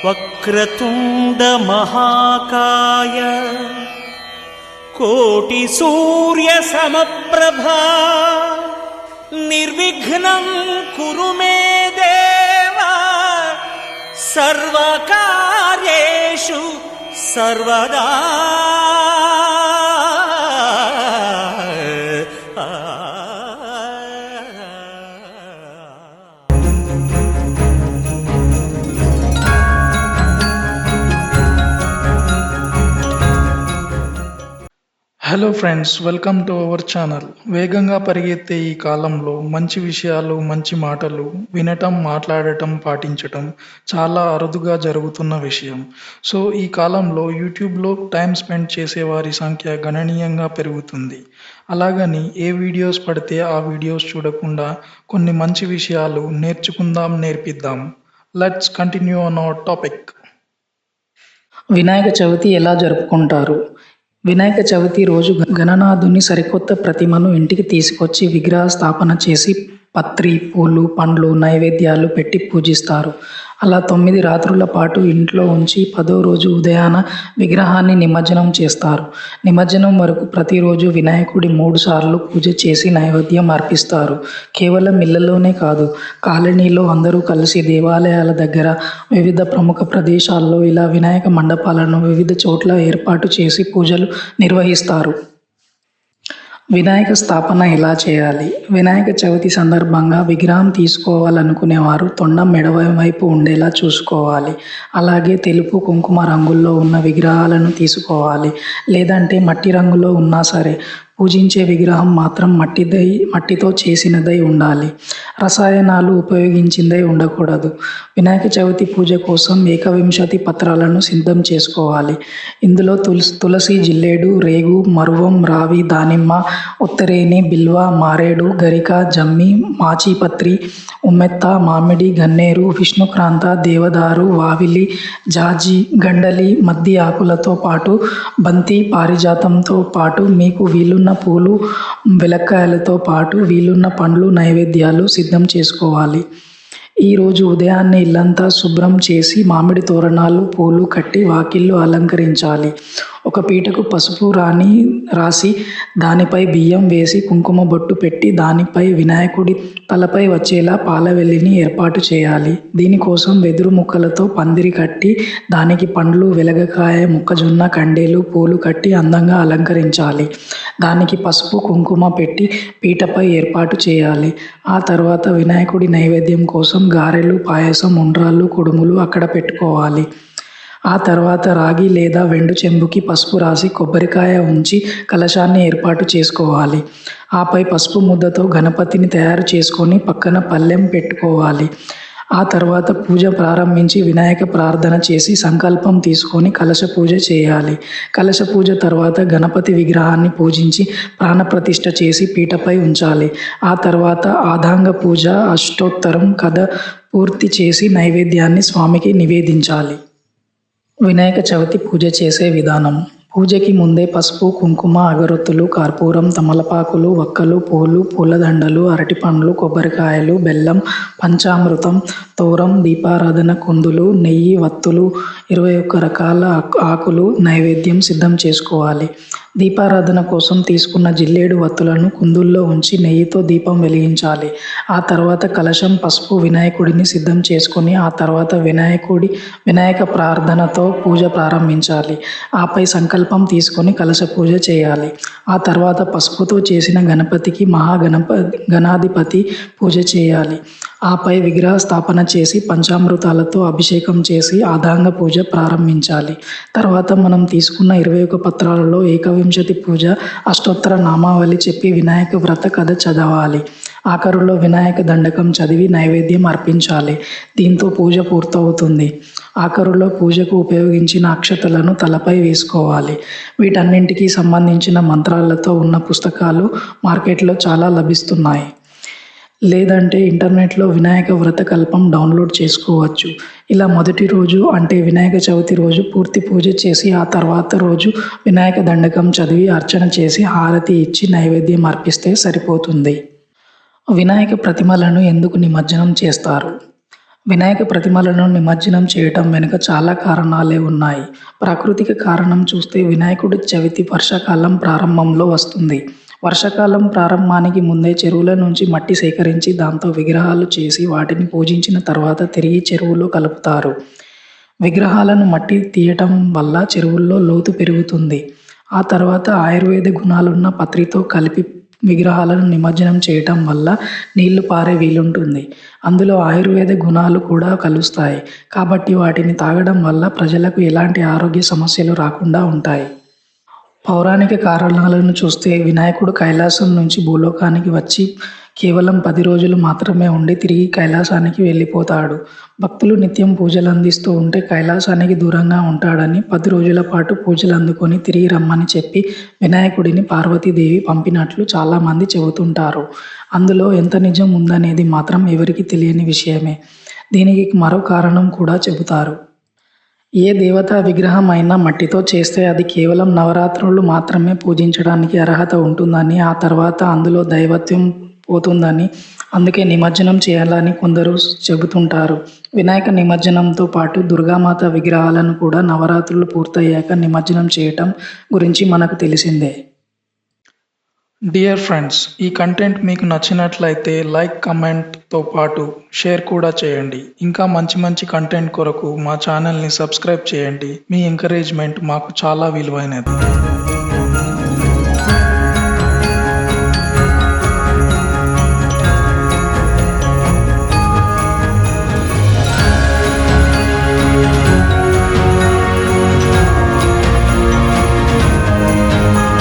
వక్రతుండ మహాకాయ కోటి సూర్య సమప్రభా నిర్విఘ్నం కురు మే దేవ సర్వకార్యేషు సర్వదా. Hello friends, welcome to our channel. వేగంగా పరిగెత్తే ఈ కాలంలో మంచి విషయాలు, మంచి మాటలు వినటం, మాట్లాడటం, పాటించటం చాలా అరుదుగా జరుగుతున్న విషయం. సో ఈ కాలంలో యూట్యూబ్లో టైం స్పెండ్ చేసే వారి సంఖ్య గణనీయంగా పెరుగుతుంది. అలాగని ఏ వీడియోస్ పడితే ఆ వీడియోస్ చూడకుండా కొన్ని మంచి విషయాలు నేర్చుకుందాం, నేర్పిద్దాం. Let's continue on our topic. Vinayaka Chavithi ఎలా జరుపుకుంటారు? వినాయక చవితి రోజు గణనాథుని సరికొత్త ప్రతిమను ఇంటికి తీసుకొచ్చి విగ్రహ స్థాపన చేసి పత్రి, పూలు, పండ్లు, నైవేద్యాలు పెట్టి పూజిస్తారు. అలా 9 రాత్రుల పాటు ఇంట్లో ఉంచి 10వ రోజు ఉదయాన విగ్రహాన్ని నిమజ్జనం చేస్తారు. నిమజ్జనం వరకు ప్రతిరోజు వినాయకుడి 3 సార్లు పూజ చేసి నైవేద్యం అర్పిస్తారు. కేవలం ఇళ్లలోనే కాదు, కాలనీలో అందరూ కలిసి దేవాలయాల దగ్గర, వివిధ ప్రముఖ ప్రదేశాల్లో ఇలా వినాయక మండపాలను వివిధ చోట్ల ఏర్పాటు చేసి పూజలు నిర్వహిస్తారు. వినాయక స్థాపన ఎలా చేయాలి? వినాయక చవితి సందర్భంగా విగ్రహం తీసుకోవాలనుకునేవారు తొండం ఎడమవైపు ఉండేలా చూసుకోవాలి. అలాగే తెలుపు, కుంకుమ రంగుల్లో ఉన్న విగ్రహాలను తీసుకోవాలి. లేదంటే మట్టి రంగులో ఉన్నా సరే. పూజించే విగ్రహం మాత్రం మట్టితో చేసినదై ఉండాలి. రసాయనాలు ఉపయోగించిందై ఉండకూడదు. వినాయక చవితి పూజ కోసం 21 పత్రాలను సిద్ధం చేసుకోవాలి. ఇందులో తులసి, జిల్లేడు, రేగు, మరువం, రావి, దానిమ్మ, ఉత్తరేణి, బిల్వ, మారేడు, గరిక, జమ్మి, మాచిపత్రి, ఉమ్మెత్త, మామిడి, గన్నేరు, విష్ణుక్రాంత, దేవదారు, వావిలి, జాజి, గండలి, మద్ది ఆకులతో పాటు బంతి, పారిజాతంతో పాటు మీకు వీలున్న పూలు, వెలక్కాయలతో పాటు వీలున్న పండ్లు, నైవేద్యాలు సిద్ధం చేసుకోవాలి. ఈరోజు ఉదయాన్నే ఇల్లంతా శుభ్రం చేసి మామిడి తోరణాలు, పూలు కట్టి వాకిళ్ళు అలంకరించాలి. ఒక పీటకు పసుపు రాసి దానిపై బియ్యం వేసి కుంకుమ బొట్టు పెట్టి దానిపై వినాయకుడి తలపై వచ్చేలా పాలవెల్లిని ఏర్పాటు చేయాలి. దీనికోసం వెదురు ముక్కలతో పందిరి కట్టి దానికి పండ్లు, వెలగకాయ, మొక్కజొన్న కండేలు, పూలు కట్టి అందంగా అలంకరించాలి. దానికి పసుపు, కుంకుమ పెట్టి పీటపై ఏర్పాటు చేయాలి. ఆ తర్వాత వినాయకుడి నైవేద్యం కోసం గారెలు, పాయసం, ఉండ్రాళ్ళు, కుడుములు అక్కడ పెట్టుకోవాలి. ఆ తర్వాత రాగి లేదా వెండు చెంబుకి పసుపు రాసి కొబ్బరికాయ ఉంచి కలశాన్ని ఏర్పాటు చేసుకోవాలి. ఆపై పసుపు ముద్దతో గణపతిని తయారు చేసుకొని పక్కన పళ్ళెం పెట్టుకోవాలి. ఆ తర్వాత పూజ ప్రారంభించి వినాయక ప్రార్థన చేసి సంకల్పం తీసుకొని కలశ పూజ చేయాలి. కలశ పూజ తర్వాత గణపతి విగ్రహాన్ని పూజించి ప్రాణప్రతిష్ఠ చేసి పీటపై ఉంచాలి. ఆ తర్వాత ఆదాంగ పూజ, అష్టోత్తరం కథ పూర్తి చేసి నైవేద్యాన్ని స్వామికి నివేదించాలి. వినాయక చవితి పూజ చేసే విధానం. పూజకి ముందే పసుపు, కుంకుమ, అగరొత్తులు, కర్పూరం, తమలపాకులు, వక్కలు, పూలు, పూలదండలు, అరటిపండ్లు, కొబ్బరికాయలు, బెల్లం, పంచామృతం, తోరం, దీపారాధన కుందులు, నెయ్యి, వత్తులు, 21 రకాల ఆకులు నైవేద్యం సిద్ధం చేసుకోవాలి. దీపారాధన కోసం తీసుకున్న జిల్లేడు వత్తులను కుందుల్లో ఉంచి నెయ్యితో దీపం వెలిగించాలి. ఆ తర్వాత కలశం, పసుపు, వినాయకుడిని సిద్ధం చేసుకొని ఆ తర్వాత వినాయక ప్రార్థనతో పూజ ప్రారంభించాలి. ఆపై సంకల్పం తీసుకొని కలశ పూజ చేయాలి. ఆ తర్వాత పసుపుతో చేసిన గణపతికి గణాధిపతి పూజ చేయాలి. ఆపై విగ్రహ స్థాపన చేసి పంచామృతాలతో అభిషేకం చేసి ఆదాంగ పూజ ప్రారంభించాలి. తర్వాత మనం తీసుకున్న 21 పత్రాలలో 21 పూజ, అష్టోత్తర నామావళి చెప్పి వినాయక వ్రత కథ చదవాలి. ఆఖరులో వినాయక దండకం చదివి నైవేద్యం అర్పించాలి. దీంతో పూజ పూర్తవుతుంది. ఆఖరులో పూజకు ఉపయోగించిన అక్షతలను తలపై వేసుకోవాలి. వీటన్నింటికి సంబంధించిన మంత్రాలతో ఉన్న పుస్తకాలు మార్కెట్లో చాలా లభిస్తున్నాయి. లేదంటే ఇంటర్నెట్లో వినాయక వ్రత కల్పం డౌన్లోడ్ చేసుకోవచ్చు. ఇలా మొదటి రోజు అంటే వినాయక చవితి రోజు పూర్తి పూజ చేసి ఆ తర్వాత రోజు వినాయక దండకం చదివి అర్చన చేసి హారతి ఇచ్చి నైవేద్యం అర్పిస్తే సరిపోతుంది. వినాయక ప్రతిమలను ఎందుకు నిమజ్జనం చేస్తారు? వినాయక ప్రతిమలను నిమజ్జనం చేయటం వెనుక చాలా కారణాలే ఉన్నాయి. ప్రాకృతిక కారణం చూస్తే వినాయకుడి చవితి వర్షాకాలం ప్రారంభంలో వస్తుంది. వర్షాకాలం ప్రారంభానికి ముందే చెరువుల నుంచి మట్టి సేకరించి దాంతో విగ్రహాలు చేసి వాటిని పూజించిన తర్వాత తిరిగి చెరువులో కలుపుతారు. విగ్రహాలను మట్టి తీయటం వల్ల చెరువుల్లో లోతు పెరుగుతుంది. ఆ తర్వాత ఆయుర్వేద గుణాలున్న పత్రితో కలిపి విగ్రహాలను నిమజ్జనం చేయటం వల్ల నీళ్లు పారే వీలుంటుంది. అందులో ఆయుర్వేద గుణాలు కూడా కలుస్తాయి. కాబట్టి వాటిని తాగడం వల్ల ప్రజలకు ఎలాంటి ఆరోగ్య సమస్యలు రాకుండా ఉంటాయి. పౌరాణిక కారణాలను చూస్తే వినాయకుడు కైలాసం నుంచి భూలోకానికి వచ్చి కేవలం 10 రోజులు మాత్రమే ఉండి తిరిగి కైలాసానికి వెళ్ళిపోతాడు. భక్తులు నిత్యం పూజలు అందిస్తూ ఉంటే కైలాసానికి దూరంగా ఉంటాడని 10 రోజుల పాటు పూజలు అందుకొని తిరిగి రమ్మని చెప్పి వినాయకుడిని పార్వతీదేవి పంపినట్లు చాలామంది చెబుతుంటారు. అందులో ఎంత నిజం ఉందనేది మాత్రం ఎవరికీ తెలియని విషయమే. దీనికి మరో కారణం కూడా చెబుతారు. ఏ దేవతా విగ్రహం అయినా మట్టితో చేస్తే అది కేవలం నవరాత్రులు మాత్రమే పూజించడానికి అర్హత ఉంటుందని, ఆ తర్వాత అందులో దైవత్వం పోతుందని, అందుకే నిమజ్జనం చేయాలని కొందరు చెబుతుంటారు. వినాయక నిమజ్జనంతో పాటు దుర్గామాత విగ్రహాలను కూడా నవరాత్రులు పూర్తయ్యాక నిమజ్జనం చేయటం గురించి మనకు తెలిసిందే. డియర్ ఫ్రెండ్స్, ఈ కంటెంట్ మీకు నచ్చినట్లయితే లైక్, కమెంట్తో పాటు షేర్ కూడా చేయండి. ఇంకా మంచి మంచి కంటెంట్ కొరకు మా ఛానల్ని సబ్స్క్రైబ్ చేయండి. మీ ఎంకరేజ్మెంట్ మాకు చాలా విలువైనది.